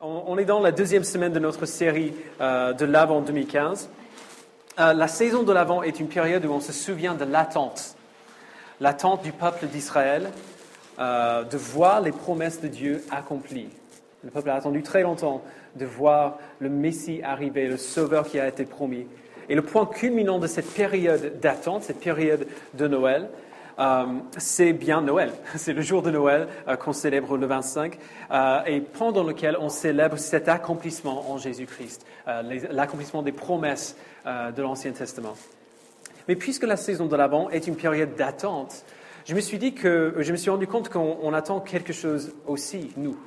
On est dans la deuxième semaine de notre série de l'Avent 2015. La saison de l'Avent est une période où on se souvient de l'attente du peuple d'Israël, de voir les promesses de Dieu accomplies. Le peuple a attendu très longtemps de voir le Messie arriver, le Sauveur qui a été promis. Et le point culminant de cette période d'attente, cette période de Noël, c'est bien Noël. C'est le jour de Noël qu'on célèbre le 25 et pendant lequel on célèbre cet accomplissement en Jésus-Christ, l'accomplissement des promesses de l'Ancien Testament. Mais puisque la saison de l'Avent est une période d'attente, je me suis rendu compte qu'on attend quelque chose aussi, nous.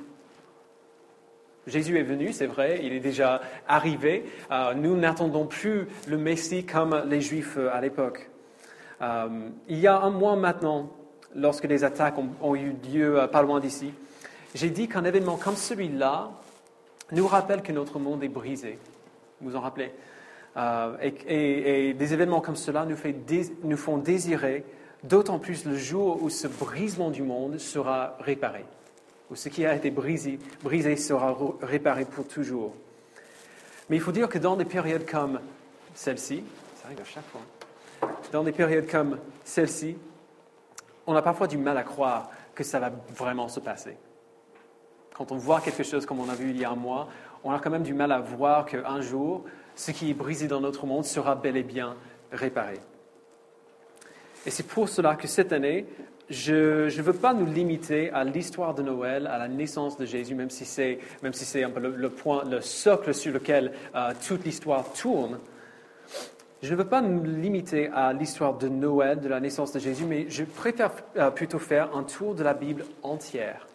Jésus est venu, c'est vrai, il est déjà arrivé. Nous n'attendons plus le Messie comme les Juifs à l'époque. Il y a un mois maintenant, lorsque les attaques ont eu lieu pas loin d'ici, j'ai dit qu'un événement comme celui-là nous rappelle que notre monde est brisé. Vous vous en rappelez? Et des événements comme cela nous font désirer d'autant plus le jour où ce brisement du monde sera réparé, où ce qui a été brisé sera réparé pour toujours. Mais il faut dire que dans des périodes comme celle-ci, ça arrive à chaque fois, dans des périodes comme celle-ci, on a parfois du mal à croire que ça va vraiment se passer. Quand on voit quelque chose comme on a vu il y a un mois, on a quand même du mal à voir qu'un jour, ce qui est brisé dans notre monde sera bel et bien réparé. Et c'est pour cela que cette année, je ne veux pas nous limiter à l'histoire de Noël, à la naissance de Jésus, même si c'est un peu le socle sur lequel toute l'histoire tourne. Je ne veux pas nous limiter à l'histoire de Noël, de la naissance de Jésus, mais je préfère plutôt faire un tour de la Bible entière.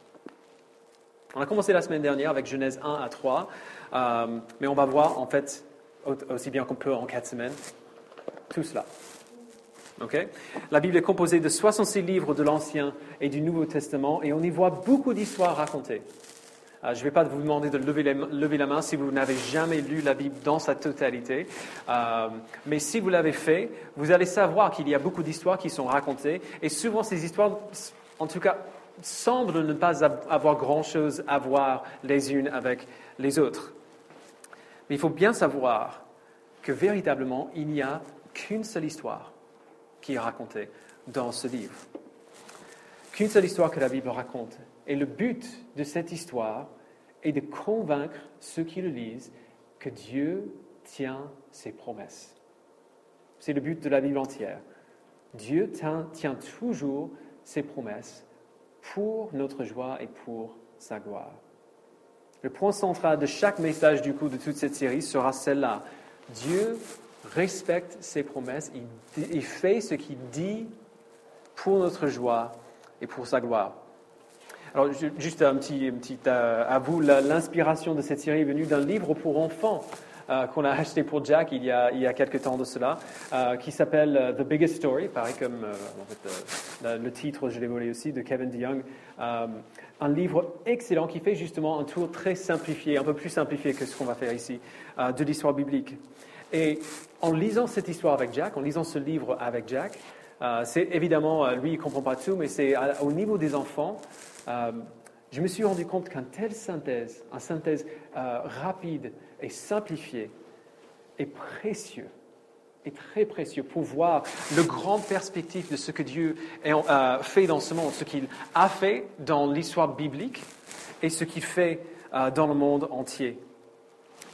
On a commencé la semaine dernière avec Genèse 1 à 3, mais on va voir en fait, aussi bien qu'on peut en 4 semaines, tout cela. Okay? La Bible est composée de 66 livres de l'Ancien et du Nouveau Testament, et on y voit beaucoup d'histoires racontées. Je ne vais pas vous demander de lever la main si vous n'avez jamais lu la Bible dans sa totalité. Mais si vous l'avez fait, vous allez savoir qu'il y a beaucoup d'histoires qui sont racontées. Et souvent, ces histoires, en tout cas, semblent ne pas avoir grand-chose à voir les unes avec les autres. Mais il faut bien savoir que véritablement, il n'y a qu'une seule histoire qui est racontée dans ce livre. Qu'une seule histoire que la Bible raconte. Et le but de cette histoire est de convaincre ceux qui le lisent que Dieu tient ses promesses. C'est le but de la Bible entière. Dieu tient toujours ses promesses pour notre joie et pour sa gloire. Le point central de chaque message du coup de toute cette série sera celle-là. Dieu respecte ses promesses, il fait ce qu'il dit pour notre joie et pour sa gloire. Alors, juste un petit à vous, l'inspiration de cette série est venue d'un livre pour enfants qu'on a acheté pour Jack il y a quelques temps de cela, qui s'appelle The Biggest Story, pareil comme le titre, je l'ai volé aussi, de Kevin DeYoung. Un livre excellent qui fait justement un tour très simplifié, un peu plus simplifié que ce qu'on va faire ici, de l'histoire biblique. Et en lisant cette histoire avec Jack, en lisant ce livre avec Jack, c'est évidemment, lui, il ne comprend pas tout, mais c'est au niveau des enfants, je me suis rendu compte qu'une telle synthèse rapide et simplifiée est précieux, est très précieux pour voir le grand perspective de ce que Dieu a fait dans ce monde, ce qu'il a fait dans l'histoire biblique et ce qu'il fait dans le monde entier.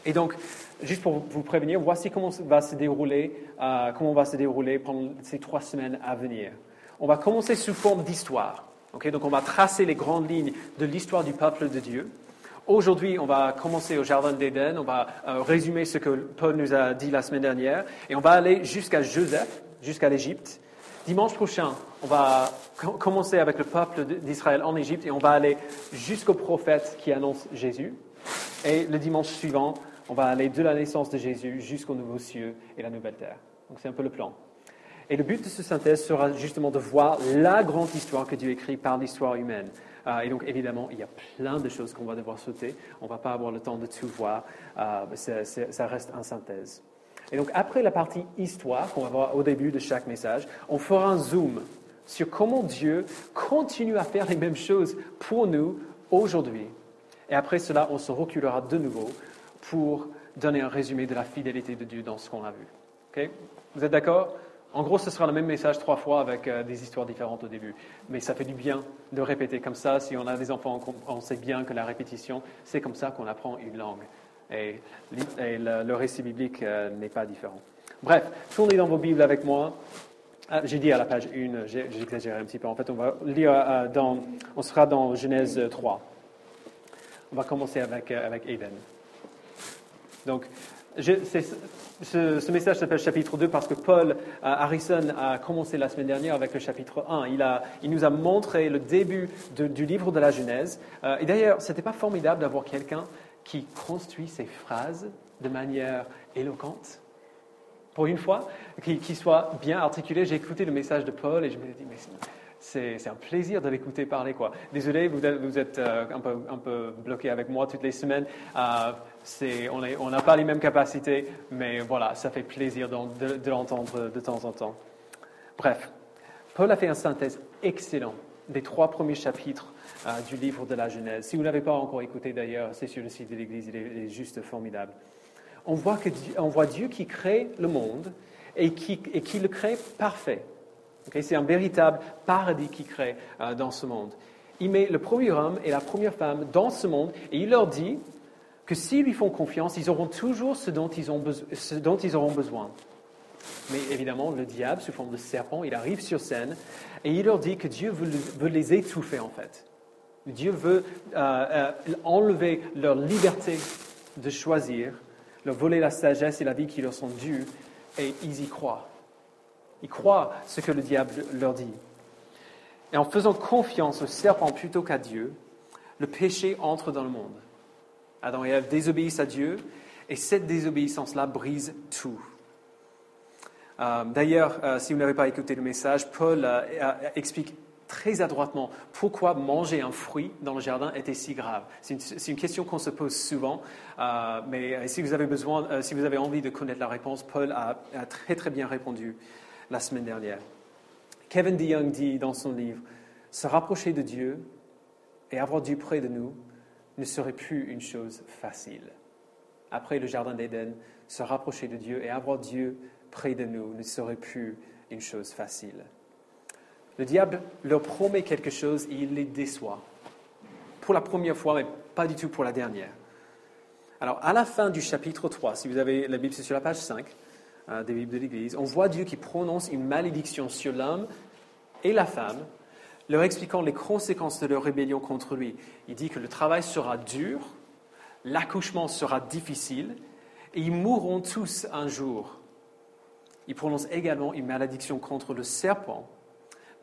Et donc, juste pour vous prévenir, voici comment on va se dérouler pendant ces 3 semaines à venir. On va commencer sous forme d'histoire. Okay? Donc, on va tracer les grandes lignes de l'histoire du peuple de Dieu. Aujourd'hui, on va commencer au Jardin d'Éden. On va résumer ce que Paul nous a dit la semaine dernière. Et on va aller jusqu'à Joseph, jusqu'à l'Égypte. Dimanche prochain, on va commencer avec le peuple d'Israël en Égypte et on va aller jusqu'au prophète qui annonce Jésus. Et le dimanche suivant, on va aller de la naissance de Jésus jusqu'aux nouveaux cieux et la nouvelle terre. Donc c'est un peu le plan. Et le but de cette synthèse sera justement de voir la grande histoire que Dieu écrit par l'histoire humaine. Et donc évidemment, il y a plein de choses qu'on va devoir sauter. On ne va pas avoir le temps de tout voir. Ça reste une synthèse. Et donc après la partie histoire qu'on va voir au début de chaque message, on fera un zoom sur comment Dieu continue à faire les mêmes choses pour nous aujourd'hui. Et après cela, on se reculera de nouveau pour donner un résumé de la fidélité de Dieu dans ce qu'on a vu. Okay? Vous êtes d'accord? En gros, ce sera le même message 3 fois avec des histoires différentes au début. Mais ça fait du bien de répéter comme ça. Si on a des enfants, on sait bien que la répétition, c'est comme ça qu'on apprend une langue. Et le récit biblique n'est pas différent. Bref, tournez dans vos Bibles avec moi. J'ai dit à la page 1, j'exagère un petit peu. En fait, on va lire on sera dans Genèse 3. On va commencer avec Éden. Donc, ce message s'appelle chapitre 2 parce que Paul Harrison a commencé la semaine dernière avec le chapitre 1. Il nous a montré le début du livre de la Genèse. Et d'ailleurs, ce n'était pas formidable d'avoir quelqu'un qui construit ses phrases de manière éloquente? Pour une fois, qui soit bien articulé. J'ai écouté le message de Paul et je me suis dit, mais c'est un plaisir de l'écouter parler, quoi. Désolé, vous êtes un peu bloqué avec moi toutes les semaines. On n'a pas les mêmes capacités, mais voilà, ça fait plaisir de l'entendre de temps en temps. Bref, Paul a fait une synthèse excellente des 3 premiers chapitres du livre de la Genèse. Si vous ne l'avez pas encore écouté d'ailleurs, c'est sur le site de l'Église, il est juste formidable. On voit Dieu qui crée le monde et qui le crée parfait. Okay? C'est un véritable paradis qu'il crée dans ce monde. Il met le premier homme et la première femme dans ce monde et il leur dit que s'ils lui font confiance, ils auront toujours ce dont ils auront besoin. Mais évidemment, le diable, sous forme de serpent, il arrive sur scène et il leur dit que Dieu veut les étouffer en fait. Dieu veut enlever leur liberté de choisir, leur voler la sagesse et la vie qui leur sont dues, et ils y croient. Ils croient ce que le diable leur dit. Et en faisant confiance au serpent plutôt qu'à Dieu, le péché entre dans le monde. Adam et Ève désobéissent à Dieu, et cette désobéissance-là brise tout. D'ailleurs, si vous n'avez pas écouté le message, Paul explique très adroitement pourquoi manger un fruit dans le jardin était si grave. C'est une question qu'on se pose souvent, mais si vous avez envie de connaître la réponse, Paul a très très bien répondu la semaine dernière. Kevin DeYoung dit dans son livre, « Se rapprocher de Dieu et avoir Dieu près de nous ne serait plus une chose facile. » Après le jardin d'Éden, se rapprocher de Dieu et avoir Dieu près de nous ne serait plus une chose facile. Le diable leur promet quelque chose et il les déçoit. Pour la première fois, mais pas du tout pour la dernière. Alors, à la fin du chapitre 3, si vous avez la Bible, c'est sur la page 5 des Bibles de l'Église, on voit Dieu qui prononce une malédiction sur l'homme et la femme, leur expliquant les conséquences de leur rébellion contre lui. Il dit que le travail sera dur, l'accouchement sera difficile, et ils mourront tous un jour. Il prononce également une malédiction contre le serpent,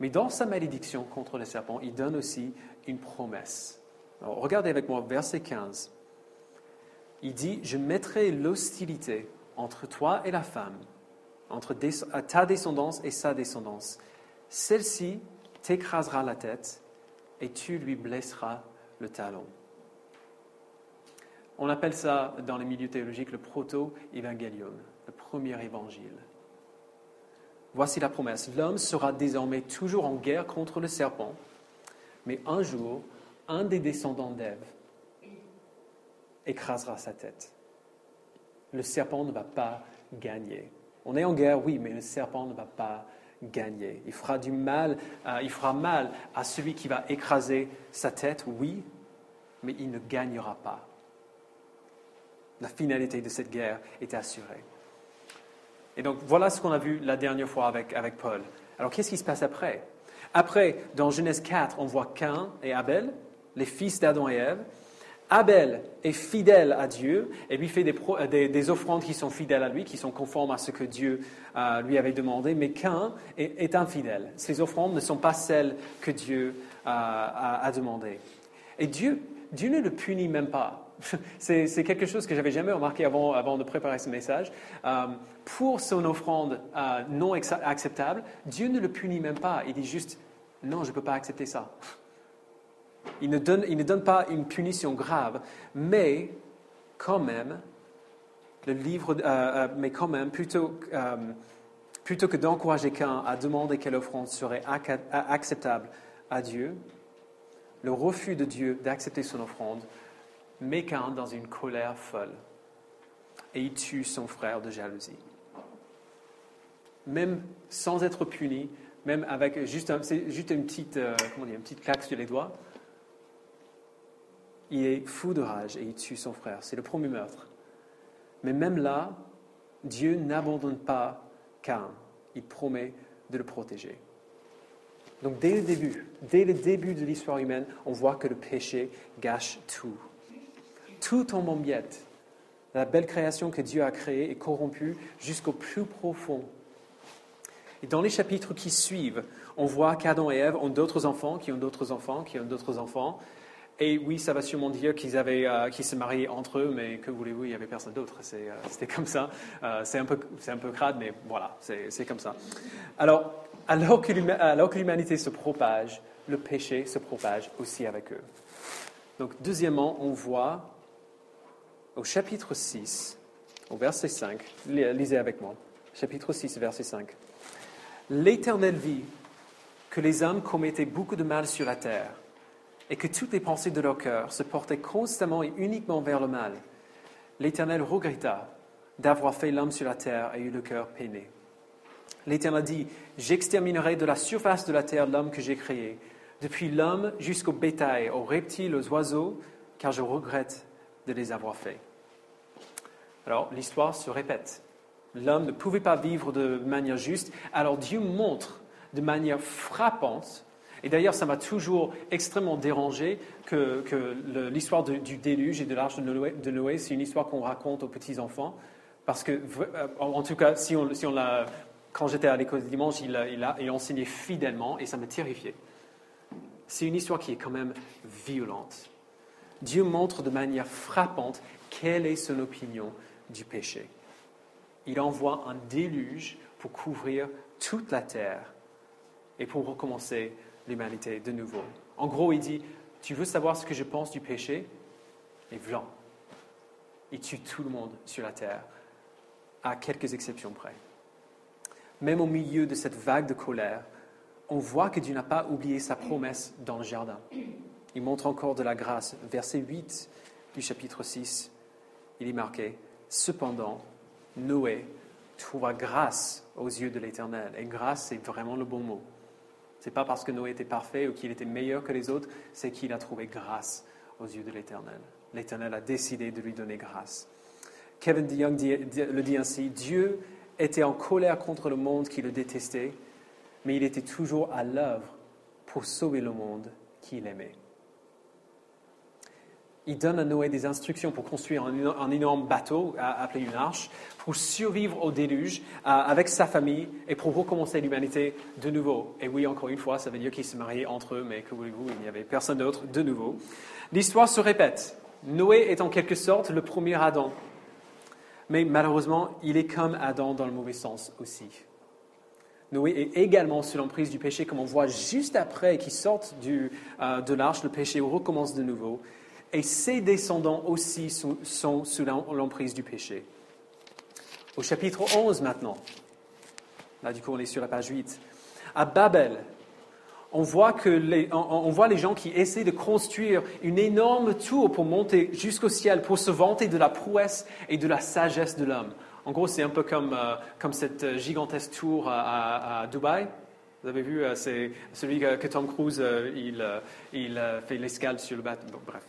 mais dans sa malédiction contre le serpent, il donne aussi une promesse. Alors, regardez avec moi verset 15. Il dit, « Je mettrai l'hostilité entre toi et la femme, entre ta descendance et sa descendance. Celle-ci t'écrasera la tête et tu lui blesseras le talon. » On appelle ça, dans les milieux théologiques, le proto-évangélion, le premier évangile. Voici la promesse. L'homme sera désormais toujours en guerre contre le serpent, mais un jour, un des descendants d'Ève écrasera sa tête. Le serpent ne va pas gagner. On est en guerre, oui, mais le serpent ne va pas gagner. Il fera mal à celui qui va écraser sa tête, oui, mais il ne gagnera pas. La finalité de cette guerre est assurée. Et donc, voilà ce qu'on a vu la dernière fois avec Paul. Alors, qu'est-ce qui se passe après? Après, dans Genèse 4, on voit Caïn et Abel, les fils d'Adam et Ève. Abel est fidèle à Dieu et lui fait des offrandes qui sont fidèles à lui, qui sont conformes à ce que Dieu lui avait demandé. Mais Caïn est infidèle. Ses offrandes ne sont pas celles que Dieu a demandées. Et Dieu ne le punit même pas. C'est quelque chose que je n'avais jamais remarqué avant de préparer ce message. Pour son offrande non acceptable, Dieu ne le punit même pas. Il dit juste, non, je ne peux pas accepter ça. Il ne donne pas une punition grave, mais quand même, plutôt que d'encourager Caïn à demander quelle offrande serait acceptable à Dieu, le refus de Dieu d'accepter son offrande met Caïn dans une colère folle et il tue son frère de jalousie. Même sans être puni, même avec c'est juste une petite claque sur les doigts, il est fou de rage et il tue son frère. C'est le premier meurtre. Mais même là, Dieu n'abandonne pas Caïn. Il promet de le protéger. Donc dès le début de l'histoire humaine, on voit que le péché gâche tout. Tout tombe en miettes. La belle création que Dieu a créée est corrompue jusqu'au plus profond. Et dans les chapitres qui suivent, on voit qu'Adam et Ève ont d'autres enfants, qui ont d'autres enfants, qui ont d'autres enfants. Et oui, ça va sûrement dire qu'ils se mariaient entre eux, mais que voulez-vous, il n'y avait personne d'autre. C'était comme ça. C'est un peu crade, mais voilà, c'est comme ça. Alors que l'humanité se propage, le péché se propage aussi avec eux. Donc, deuxièmement, on voit au chapitre 6, au verset 5, lisez avec moi, chapitre 6, verset 5. L'Éternel vit que les hommes commettaient beaucoup de mal sur la terre et que toutes les pensées de leur cœur se portaient constamment et uniquement vers le mal. L'Éternel regretta d'avoir fait l'homme sur la terre et eut le cœur peiné. L'Éternel dit, « J'exterminerai de la surface de la terre l'homme que j'ai créé, depuis l'homme jusqu'au bétail, aux reptiles, aux oiseaux, car je regrette de les avoir faits. » Alors, l'histoire se répète. L'homme ne pouvait pas vivre de manière juste, alors Dieu montre de manière frappante, et d'ailleurs ça m'a toujours extrêmement dérangé que l'histoire du déluge et de l'arche de Noé, c'est une histoire qu'on raconte aux petits-enfants, parce que, en tout cas, si on l'a, quand j'étais à l'école dimanche, il enseignait fidèlement, et ça me terrifiait. C'est une histoire qui est quand même violente. Dieu montre de manière frappante quelle est son opinion du péché. Il envoie un déluge pour couvrir toute la terre et pour recommencer l'humanité de nouveau. En gros, il dit, tu veux savoir ce que je pense du péché? Et voilà. Il tue tout le monde sur la terre, à quelques exceptions près. Même au milieu de cette vague de colère, on voit que Dieu n'a pas oublié sa promesse dans le jardin. Il montre encore de la grâce. Verset 8 du chapitre 6, il est marqué, « Cependant, Noé trouva grâce aux yeux de l'Éternel. » Et grâce, c'est vraiment le bon mot. Ce n'est pas parce que Noé était parfait ou qu'il était meilleur que les autres, c'est qu'il a trouvé grâce aux yeux de l'Éternel. L'Éternel a décidé de lui donner grâce. Kevin DeYoung le dit ainsi, « Dieu était en colère contre le monde qui le détestait, mais il était toujours à l'œuvre pour sauver le monde qu'il aimait. » Il donne à Noé des instructions pour construire un énorme bateau appelé une arche, pour survivre au déluge avec sa famille et pour recommencer l'humanité de nouveau. Et oui, encore une fois, ça veut dire qu'ils se mariaient entre eux, mais que voulez-vous, il n'y avait personne d'autre de nouveau. L'histoire se répète. Noé est en quelque sorte le premier Adam. Mais malheureusement, il est comme Adam dans le mauvais sens aussi. Noé est également sous l'emprise du péché, comme on voit juste après qu'ils sortent de l'arche, le péché recommence de nouveau. Et ses descendants aussi sont sous l'emprise du péché. Au chapitre 11 maintenant, là du coup on est sur la page 8, à Babel, on voit les gens qui essaient de construire une énorme tour pour monter jusqu'au ciel, pour se vanter de la prouesse et de la sagesse de l'homme. En gros, c'est un peu comme cette gigantesque tour à Dubaï. Vous avez vu, c'est celui que Tom Cruise, il fait l'escale sur le bateau. Bon, bref.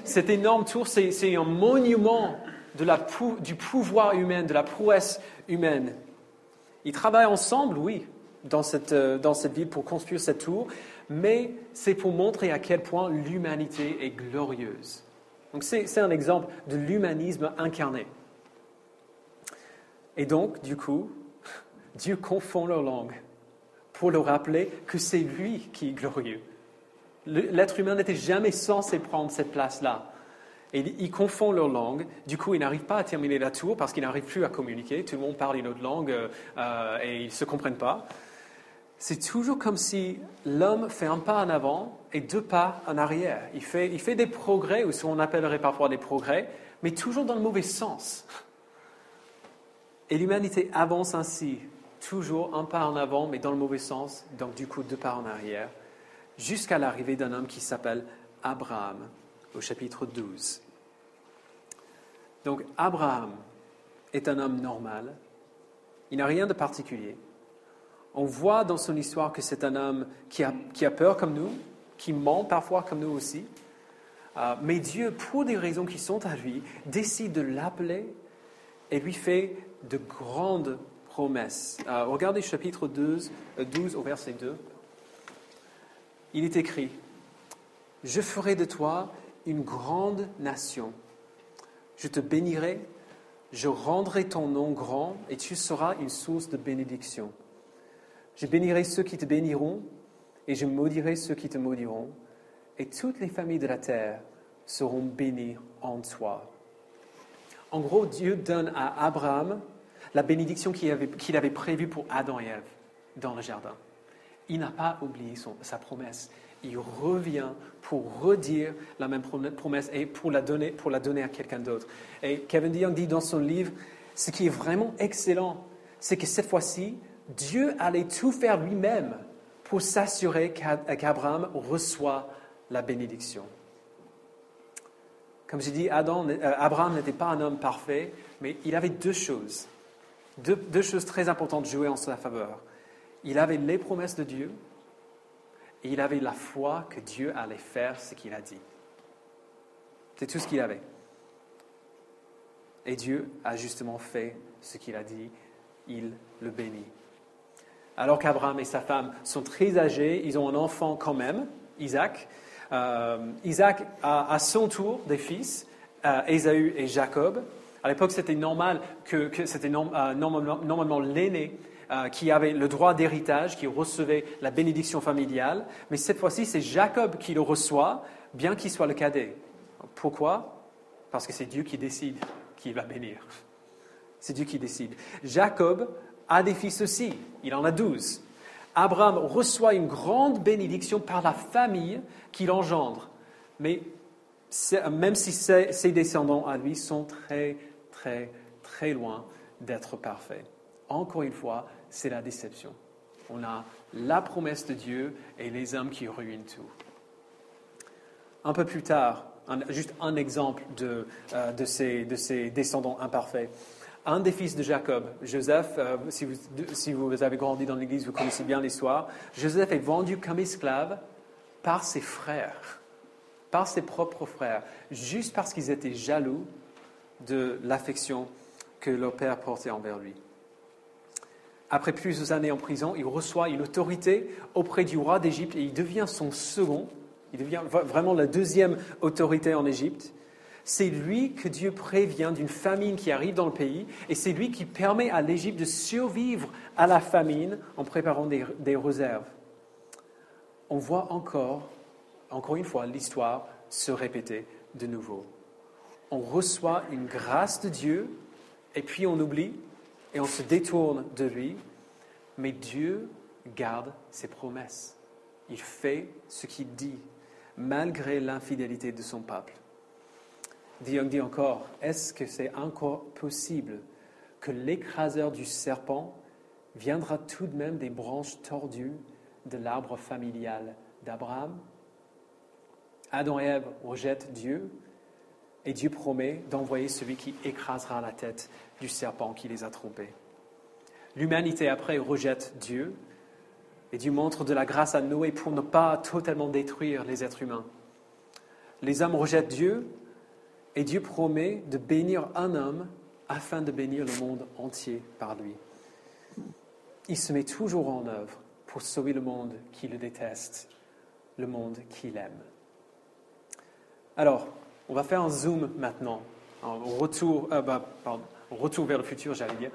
Cette énorme tour, c'est un monument du pouvoir humain, de la prouesse humaine. Ils travaillent ensemble, oui, dans cette ville pour construire cette tour, mais c'est pour montrer à quel point l'humanité est glorieuse. Donc c'est un exemple de l'humanisme incarné. Et donc, du coup, Dieu confond leur langue pour leur rappeler que c'est lui qui est glorieux. L'être humain n'était jamais censé prendre cette place-là. Et ils confondent leur langue. Du coup, ils n'arrivent pas à terminer la tour parce qu'ils n'arrivent plus à communiquer. Tout le monde parle une autre langue et ils ne se comprennent pas. C'est toujours comme si l'homme fait un pas en avant et 2 pas en arrière. Il fait des progrès, ou ce qu'on appellerait parfois des progrès, mais toujours dans le mauvais sens. Et l'humanité avance ainsi, toujours un pas en avant, mais dans le mauvais sens, donc du coup 2 pas en arrière, jusqu'à l'arrivée d'un homme qui s'appelle Abraham. au chapitre 12. Donc Abraham est un homme normal, il n'a rien de particulier. On voit dans son histoire que c'est un homme qui a peur comme nous, qui ment parfois comme nous aussi. Mais Dieu, pour des raisons qui sont à lui, décide de l'appeler et lui fait de grandes promesses. Regardez chapitre 12 au verset 2. Il est écrit « Je ferai de toi une grande nation. Je te bénirai, je rendrai ton nom grand et tu seras une source de bénédiction. Je bénirai ceux qui te béniront et je maudirai ceux qui te maudiront. Et toutes les familles de la terre seront bénies en toi. » En gros, Dieu donne à Abraham la bénédiction qu'il avait prévue pour Adam et Ève dans le jardin. Il n'a pas oublié sa promesse. Il revient pour redire la même promesse et pour la donner à quelqu'un d'autre. Et Kevin DeYoung dit dans son livre, ce qui est vraiment excellent, c'est que cette fois-ci, Dieu allait tout faire lui-même pour s'assurer qu'Abraham reçoit la bénédiction. Comme j'ai dit, Abraham n'était pas un homme parfait, mais il avait deux choses très importantes jouées en sa faveur. Il avait les promesses de Dieu et il avait la foi que Dieu allait faire ce qu'il a dit. C'est tout ce qu'il avait. Et Dieu a justement fait ce qu'il a dit. Il le bénit. Alors qu'Abraham et sa femme sont très âgés, ils ont un enfant quand même, Isaac. Isaac a à son tour des fils, Ésaü et Jacob. À l'époque, c'était normal que c'était normalement l'aîné qui avait le droit d'héritage, qui recevait la bénédiction familiale. Mais cette fois-ci, c'est Jacob qui le reçoit, bien qu'il soit le cadet. Pourquoi? Parce que c'est Dieu qui décide qui va bénir. C'est Dieu qui décide. Jacob a des fils aussi. Il en a 12. Abraham reçoit une grande bénédiction par la famille qu'il engendre. Mais même si ses descendants à lui sont très, très, très loin d'être parfaits. Encore une fois, c'est la déception. On a la promesse de Dieu et les hommes qui ruinent tout. Un peu plus tard, juste un exemple de ces descendants imparfaits. Un des fils de Jacob, Joseph, si vous avez grandi dans l'Église, vous connaissez bien l'histoire. Joseph est vendu comme esclave par ses frères, par ses propres frères, juste parce qu'ils étaient jaloux de l'affection que leur père portait envers lui. Après plusieurs années en prison, il reçoit une autorité auprès du roi d'Égypte et il devient son second. Il devient vraiment la deuxième autorité en Égypte. C'est lui que Dieu prévient d'une famine qui arrive dans le pays et c'est lui qui permet à l'Égypte de survivre à la famine en préparant des réserves. On voit encore une fois, l'histoire se répéter de nouveau. On reçoit une grâce de Dieu et puis on oublie et on se détourne de lui, mais Dieu garde ses promesses. Il fait ce qu'il dit, malgré l'infidélité de son peuple. DeYoung dit encore, est-ce que c'est encore possible que l'écraseur du serpent viendra tout de même des branches tordues de l'arbre familial d'Abraham? Adam et Ève rejettent Dieu et Dieu promet d'envoyer celui qui écrasera la tête du serpent qui les a trompés. L'humanité après rejette Dieu et Dieu montre de la grâce à Noé pour ne pas totalement détruire les êtres humains. Les hommes rejettent Dieu et Dieu promet de bénir un homme afin de bénir le monde entier par lui. Il se met toujours en œuvre pour sauver le monde qui le déteste, le monde qu'il aime. Alors, on va faire un zoom maintenant, un retour vers le futur, j'allais dire,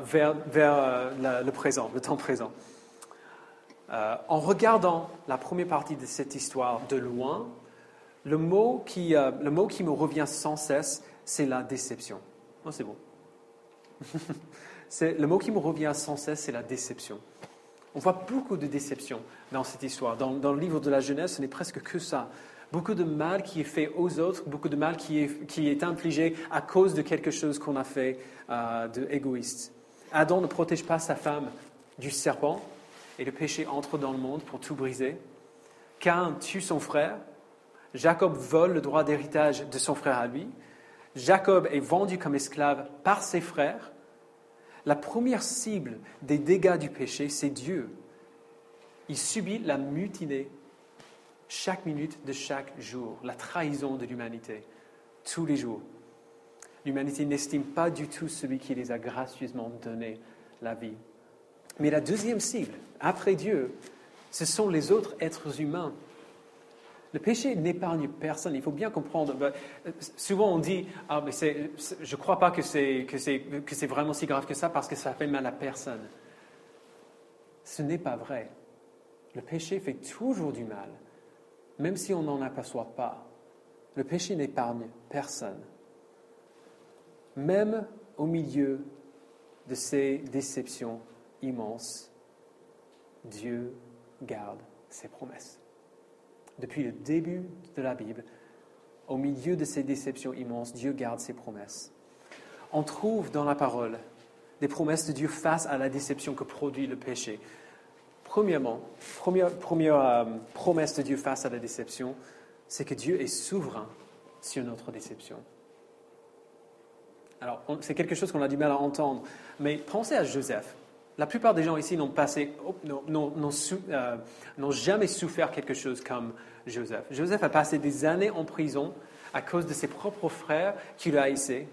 vers le présent, le temps présent. En regardant la première partie de cette histoire de loin, le mot qui me revient sans cesse, c'est la déception. Non, c'est bon. Le mot qui me revient sans cesse, c'est la déception. On voit beaucoup de déception dans cette histoire. Dans le livre de la Genèse, ce n'est presque que ça. Beaucoup de mal qui est fait aux autres, beaucoup de mal qui est infligé à cause de quelque chose qu'on a fait d'égoïste. Adam ne protège pas sa femme du serpent et le péché entre dans le monde pour tout briser. Caïn tue son frère Jacob vole le droit d'héritage de son frère à lui. Jacob est vendu comme esclave par ses frères. La première cible des dégâts du péché, c'est Dieu. Il subit la mutinée chaque minute de chaque jour, la trahison de l'humanité, tous les jours. L'humanité n'estime pas du tout celui qui les a gracieusement donné la vie. Mais la deuxième cible, après Dieu, ce sont les autres êtres humains. Le péché n'épargne personne. Il faut bien comprendre. Souvent on dit mais je ne crois pas que c'est vraiment si grave que ça parce que ça fait mal à personne. Ce n'est pas vrai. Le péché fait toujours du mal, même si on n'en aperçoit pas. Le péché n'épargne personne. Même au milieu de ces déceptions immenses, Dieu garde ses promesses. Depuis le début de la Bible, au milieu de ces déceptions immenses, Dieu garde ses promesses. On trouve dans la parole des promesses de Dieu face à la déception que produit le péché. Premièrement, première promesse de Dieu face à la déception, c'est que Dieu est souverain sur notre déception. Alors, c'est quelque chose qu'on a du mal à entendre, mais pensez à Joseph. La plupart des gens ici n'ont jamais souffert quelque chose comme Joseph. Joseph a passé des années en prison à cause de ses propres frères qui le haïssaient.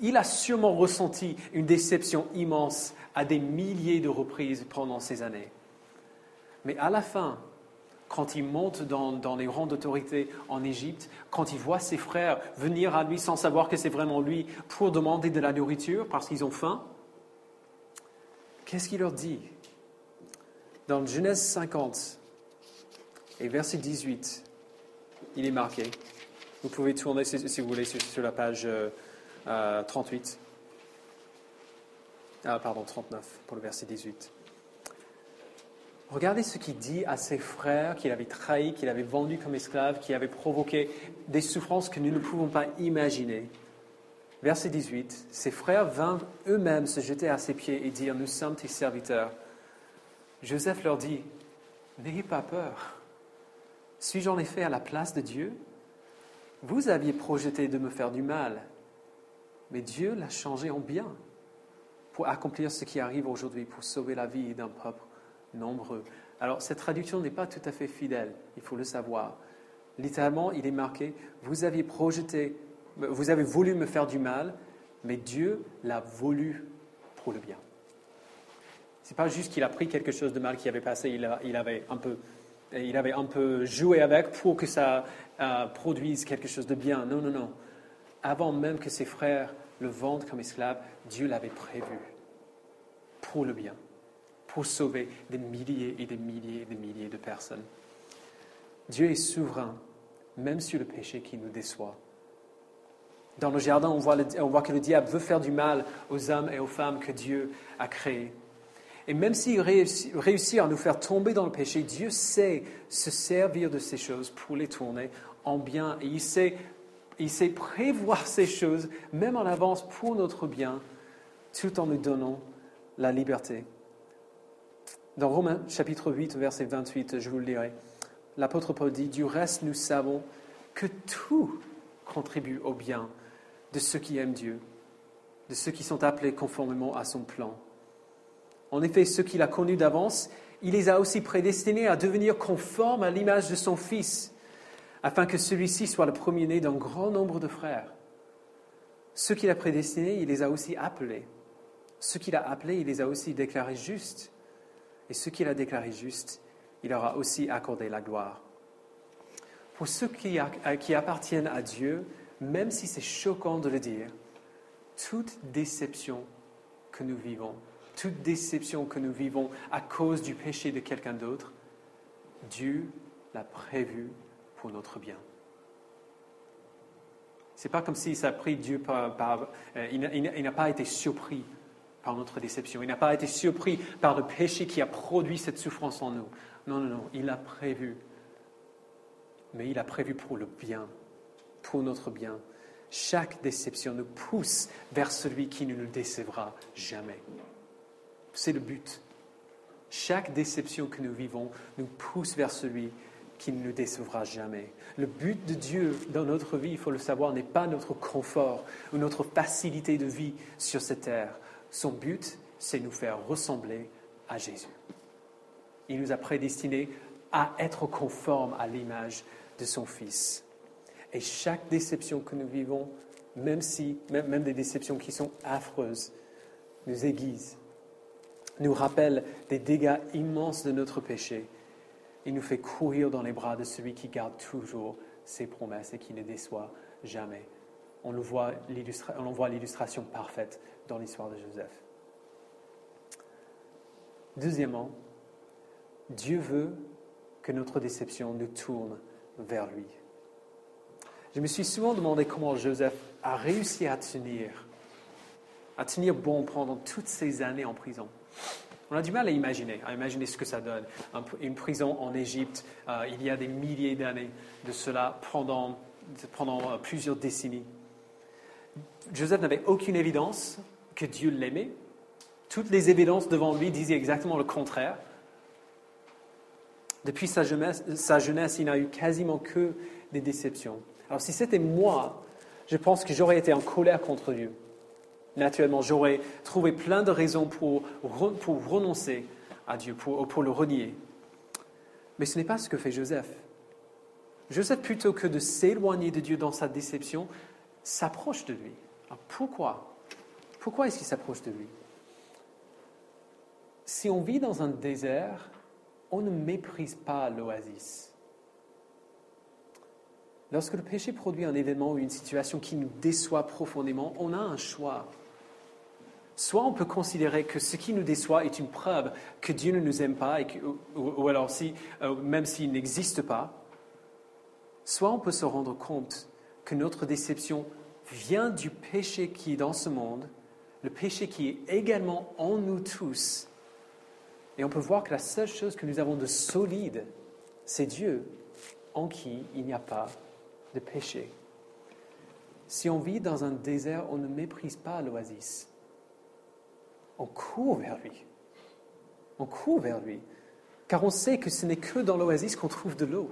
Il a sûrement ressenti une déception immense à des milliers de reprises pendant ces années. Mais à la fin, quand il monte dans les rangs d'autorité en Égypte, quand il voit ses frères venir à lui sans savoir que c'est vraiment lui pour demander de la nourriture parce qu'ils ont faim, qu'est-ce qu'il leur dit? Dans Genèse 50 et verset 18, il est marqué. Vous pouvez tourner, si vous voulez, sur la page 38. 39 pour le verset 18. Regardez ce qu'il dit à ses frères qu'il avait trahis, qu'il avait vendus comme esclaves, qui avaient provoqué des souffrances que nous ne pouvons pas imaginer. Verset 18, ses frères vinrent eux-mêmes se jeter à ses pieds et dire « Nous sommes tes serviteurs ». Joseph leur dit « N'ayez pas peur. Suis-je en effet à la place de Dieu? Vous aviez projeté de me faire du mal, mais Dieu l'a changé en bien pour accomplir ce qui arrive aujourd'hui, pour sauver la vie d'un peuple nombreux. » Alors, cette traduction n'est pas tout à fait fidèle, il faut le savoir. Littéralement, il est marqué « Vous avez voulu me faire du mal, mais Dieu l'a voulu pour le bien. » Ce n'est pas juste qu'il a pris quelque chose de mal qui avait passé, il avait un peu joué avec pour que ça produise quelque chose de bien. Non, non, non. Avant même que ses frères le vendent comme esclave, Dieu l'avait prévu pour le bien, pour sauver des milliers et des milliers et des milliers de personnes. Dieu est souverain, même sur le péché qui nous déçoit. Dans le jardin, on voit que le diable veut faire du mal aux hommes et aux femmes que Dieu a créés. Et même s'il réussit à nous faire tomber dans le péché, Dieu sait se servir de ces choses pour les tourner en bien. Et il sait prévoir ces choses, même en avance, pour notre bien, tout en nous donnant la liberté. Dans Romains chapitre 8, verset 28, je vous le lirai, l'apôtre Paul dit « Du reste, nous savons que tout contribue au bien de ceux qui aiment Dieu, de ceux qui sont appelés conformément à son plan. En effet, ceux qu'il a connus d'avance, il les a aussi prédestinés à devenir conformes à l'image de son Fils, afin que celui-ci soit le premier-né d'un grand nombre de frères. Ceux qu'il a prédestinés, il les a aussi appelés. Ceux qu'il a appelés, il les a aussi déclarés justes. Et ceux qu'il a déclarés justes, il leur a aussi accordé la gloire. » Pour ceux qui appartiennent à Dieu, même si c'est choquant de le dire, toute déception que nous vivons à cause du péché de quelqu'un d'autre, Dieu l'a prévu pour notre bien. Ce n'est pas comme si ça a pris Dieu il n'a pas été surpris par notre déception. Il n'a pas été surpris par le péché qui a produit cette souffrance en nous. Non, non, non, il l'a prévu. Mais il a prévu pour le bien, pour notre bien. Chaque déception nous pousse vers celui qui ne nous décevra jamais. C'est le but. Chaque déception que nous vivons nous pousse vers celui qui ne nous décevra jamais. Le but de Dieu dans notre vie, il faut le savoir, n'est pas notre confort ou notre facilité de vie sur cette terre. Son but, c'est nous faire ressembler à Jésus. Il nous a prédestinés à être conformes à l'image de son Fils. Et chaque déception que nous vivons, même des déceptions qui sont affreuses, nous aiguise, nous rappelle des dégâts immenses de notre péché et nous fait courir dans les bras de celui qui garde toujours ses promesses et qui ne déçoit jamais. On en voit l'illustration parfaite dans l'histoire de Joseph. Deuxièmement, Dieu veut que notre déception nous tourne vers lui. Je me suis souvent demandé comment Joseph a réussi à tenir bon pendant toutes ces années en prison. On a du mal à imaginer ce que ça donne. Une prison en Égypte, il y a des milliers d'années de cela, pendant plusieurs décennies. Joseph n'avait aucune évidence que Dieu l'aimait. Toutes les évidences devant lui disaient exactement le contraire. Depuis sa jeunesse, il n'a eu quasiment que des déceptions. Alors si c'était moi, je pense que j'aurais été en colère contre Dieu. Naturellement, j'aurais trouvé plein de raisons pour renoncer à Dieu, pour le renier. Mais ce n'est pas ce que fait Joseph. Joseph, plutôt que de s'éloigner de Dieu dans sa déception, s'approche de lui. Alors pourquoi ? Pourquoi est-ce qu'il s'approche de lui ? Si on vit dans un désert, on ne méprise pas l'oasis. Lorsque le péché produit un événement ou une situation qui nous déçoit profondément, on a un choix. Soit on peut considérer que ce qui nous déçoit est une preuve que Dieu ne nous aime pas, ou alors même s'il n'existe pas. Soit on peut se rendre compte que notre déception vient du péché qui est dans ce monde, le péché qui est également en nous tous. Et on peut voir que la seule chose que nous avons de solide, c'est Dieu, en qui il n'y a pas de péché. Si on vit dans un désert, on ne méprise pas l'oasis. On court vers lui. On court vers lui. Car on sait que ce n'est que dans l'oasis qu'on trouve de l'eau.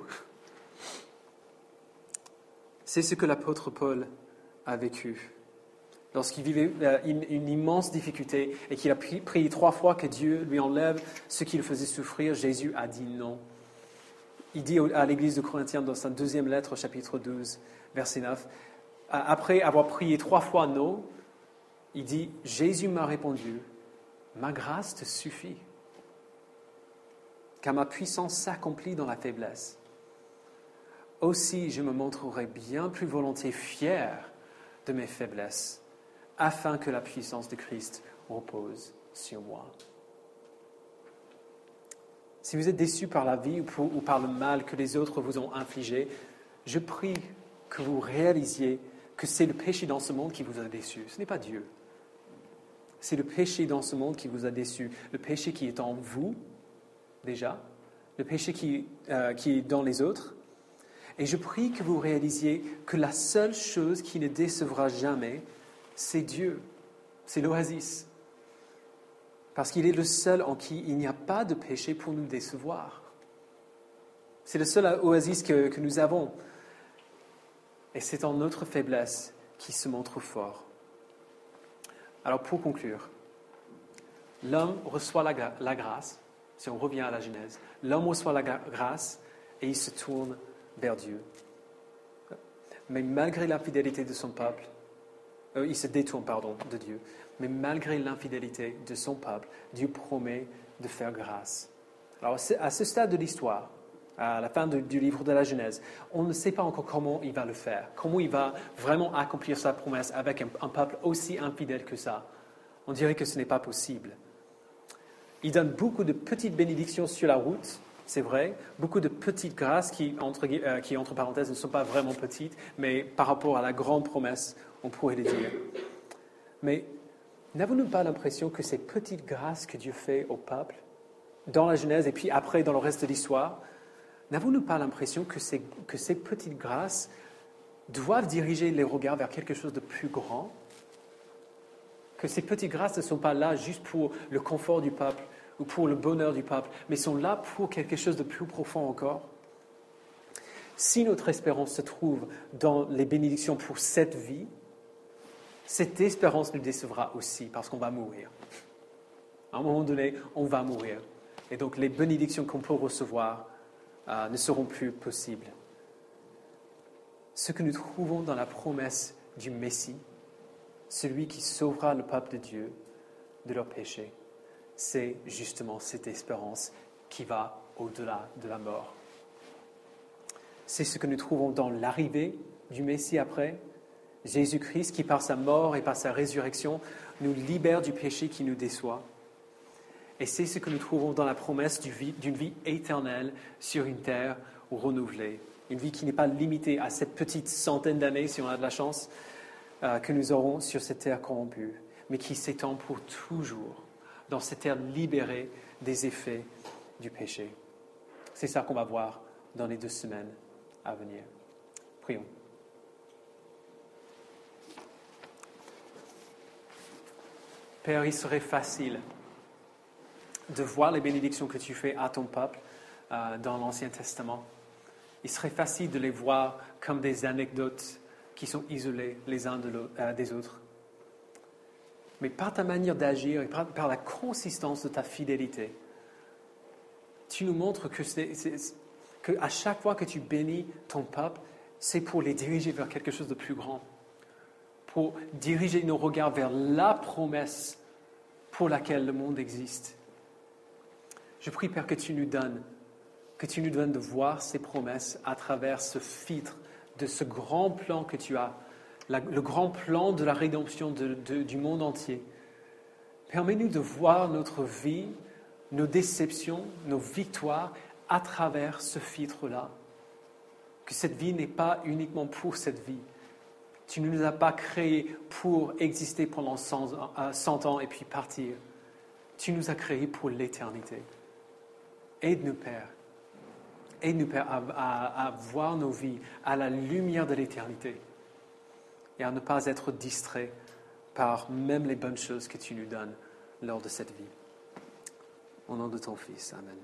C'est ce que l'apôtre Paul a vécu. Lorsqu'il vivait une immense difficulté et qu'il a prié 3 fois que Dieu lui enlève ce qui le faisait souffrir, Jésus a dit non. Il dit à l'église de Corinthiens dans sa 2e lettre, chapitre 12, verset 9, après avoir prié 3 fois non, il dit « Jésus m'a répondu, ma grâce te suffit, car ma puissance s'accomplit dans la faiblesse. Aussi, je me montrerai bien plus volontiers fier de mes faiblesses, afin que la puissance de Christ repose sur moi. » Si vous êtes déçu par la vie ou par le mal que les autres vous ont infligé, je prie que vous réalisiez que c'est le péché dans ce monde qui vous a déçu. Ce n'est pas Dieu. C'est le péché dans ce monde qui vous a déçu. Le péché qui est en vous, déjà. Le péché qui est dans les autres. Et je prie que vous réalisiez que la seule chose qui ne décevra jamais, c'est Dieu. C'est l'oasis. Parce qu'il est le seul en qui il n'y a pas de péché pour nous décevoir. C'est le seul oasis que nous avons. Et c'est en notre faiblesse qu'il se montre fort. Alors pour conclure, l'homme reçoit la grâce, si on revient à la Genèse, l'homme reçoit la grâce et il se tourne vers Dieu. Mais malgré l'infidélité de son peuple, il se détourne, de Dieu. Mais malgré l'infidélité de son peuple, Dieu promet de faire grâce. Alors, à ce stade de l'histoire, à la fin du livre de la Genèse, on ne sait pas encore comment il va le faire, comment il va vraiment accomplir sa promesse avec un peuple aussi infidèle que ça. On dirait que ce n'est pas possible. Il donne beaucoup de petites bénédictions sur la route, c'est vrai, beaucoup de petites grâces qui, entre parenthèses, ne sont pas vraiment petites, mais par rapport à la grande promesse, on pourrait le dire. Mais n'avons-nous pas l'impression que ces petites grâces que Dieu fait au peuple, dans la Genèse et puis après dans le reste de l'histoire, n'avons-nous pas l'impression que ces petites grâces doivent diriger les regards vers quelque chose de plus grand? Que ces petites grâces ne sont pas là juste pour le confort du peuple ou pour le bonheur du peuple, mais sont là pour quelque chose de plus profond encore? Si notre espérance se trouve dans les bénédictions pour cette vie, cette espérance nous décevra aussi parce qu'on va mourir. À un moment donné, on va mourir. Et donc les bénédictions qu'on peut recevoir ne seront plus possibles. Ce que nous trouvons dans la promesse du Messie, celui qui sauvera le peuple de Dieu de leurs péchés, c'est justement cette espérance qui va au-delà de la mort. C'est ce que nous trouvons dans l'arrivée du Messie après, Jésus-Christ qui par sa mort et par sa résurrection nous libère du péché qui nous déçoit. Et c'est ce que nous trouvons dans la promesse d'une vie éternelle sur une terre renouvelée. Une vie qui n'est pas limitée à cette petite centaine d'années, si on a de la chance, que nous aurons sur cette terre corrompue, mais qui s'étend pour toujours dans cette terre libérée des effets du péché. C'est ça qu'on va voir dans les 2 semaines à venir. Prions. Père, il serait facile de voir les bénédictions que tu fais à ton peuple dans l'Ancien Testament. Il serait facile de les voir comme des anecdotes qui sont isolées les uns des autres. Mais par ta manière d'agir et par la consistance de ta fidélité, tu nous montres que à chaque fois que tu bénis ton peuple, c'est pour les diriger vers quelque chose de plus grand, pour diriger nos regards vers la promesse pour laquelle le monde existe. Je prie, Père, que tu nous donnes de voir ces promesses à travers ce filtre de ce grand plan que tu as, le grand plan de la rédemption du monde entier. Permets-nous de voir notre vie, nos déceptions, nos victoires à travers ce filtre-là. Que cette vie n'est pas uniquement pour cette vie. Tu ne nous as pas créés pour exister pendant 100 ans et puis partir. Tu nous as créés pour l'éternité. Aide-nous, Père. Aide-nous, Père, à voir nos vies à la lumière de l'éternité et à ne pas être distraits par même les bonnes choses que tu nous donnes lors de cette vie. Au nom de ton Fils, Amen.